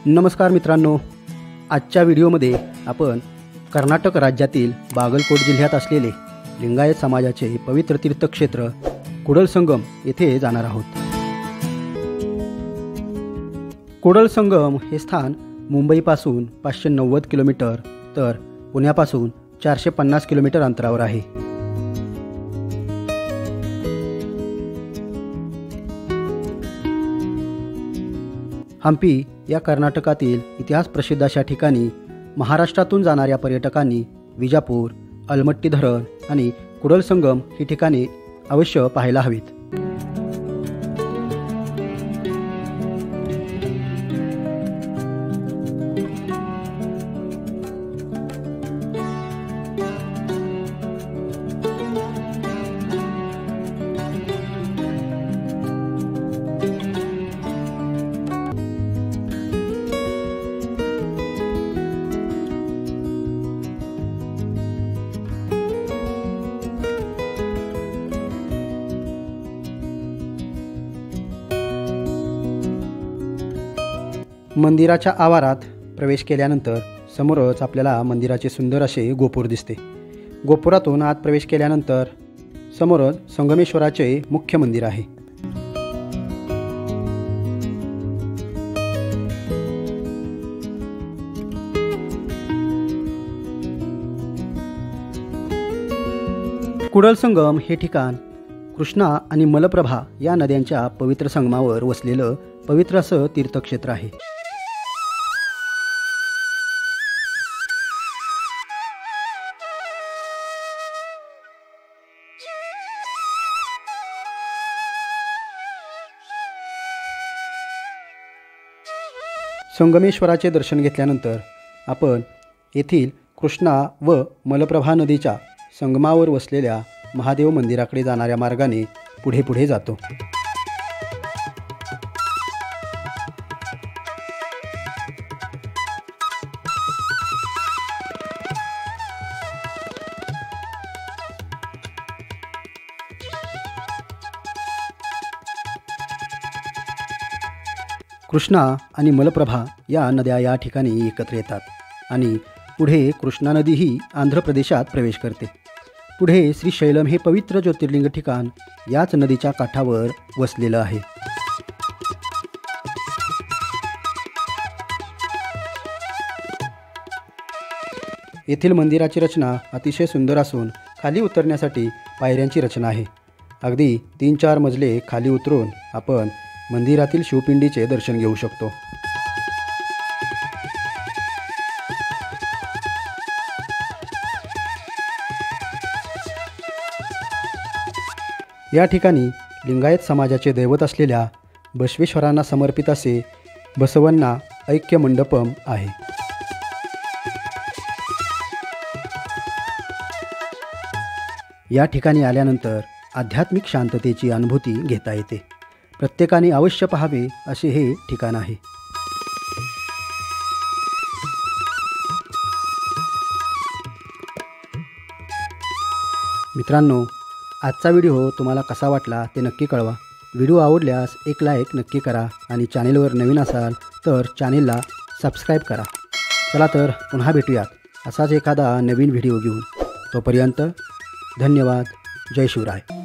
नमस्कार मित्रांनो, आजच्या व्हिडिओमध्ये आपण कर्नाटक राज्यातील बागलकोट जिल्ह्यात असलेले लिंगायत समाजाचे पवित्र तीर्थक्षेत्र कुडलसंगम येथे जाणार आहोत। कुडलसंगम हे स्थान मुंबईपासून 590 किलोमीटर तर पुण्यापासून 450 किलोमीटर अंतरावर आहे। हंपी या कर्नाटकातील इतिहास प्रसिद्ध अशा ठिकाणी महाराष्ट्रातून जाणाऱ्या पर्यटकांनी विजापूर, अलमट्टी धरण आणि कुडलसंगम ही ठिकाणे अवश्य पाहायला हवीत। मंदिराच्या आवारात प्रवेश केल्यानंतर समोरच आपल्याला मंदिराचे सुंदर असे गोपूर दिसते। गोपुरातून आत प्रवेश केल्यानंतर समोरच संगमेश्वराचे मुख्य मंदिर आहे। कुडलसंगम हे ठिकाण कृष्णा आणि मलप्रभा या नद्यांच्या पवित्र संगमावर वसलेलं पवित्र असं तीर्थक्षेत्र आहे। संगमेश्वराचे दर्शन घेतल्यानंतर आपण येथील कृष्णा व मलप्रभा नदीच्या संगमावर वसलेल्या महादेव मंदिराकडे जाणाऱ्या मार्गाने पुढे जातो। कृष्णा आणि मलप्रभा या नद्या या ठिकाणी एकत्र येतात आणि पुढे कृष्णा नदी ही आंध्र प्रदेशात प्रवेश करते। पुढे श्रीशैलम हे पवित्र ज्योतिर्लिंग ठिकाण याच नदीच्या काठावर वसलेलं आहे। येथील मंदिराची रचना अतिशय सुंदर असून खाली उतरण्यासाठी पायऱ्यांची रचना आहे। अगदी 3-4 मजले खाली उतरून आपण मंदिरातील शिवपिंडीचे दर्शन घेऊ शकतो। या ठिकाणी लिंगायत समाजाचे दैवत असलेल्या बसवेश्वरांना समर्पित असे बसवण्णा ऐक्य मंडपम आहे। या ठिकाणी आल्यानंतर आध्यात्मिक शांततेची अनुभूती घेता येते। प्रत्येकाने अवश्य पाहावे असे हे ठिकाण आहे। मित्रांनो, आजचा व्हिडिओ तुम्हाला कसा वाटला ते नक्की कळवा। व्हिडिओ आवडल्यास एक लाईक नक्की करा आणि चॅनेलवर नवीन असाल तर चॅनेलला सबस्क्राईब करा। चला तर पुन्हा भेटूयात असाच एखादा नवीन व्हिडिओ घेऊन। तोपर्यंत धन्यवाद। जय शिवराय।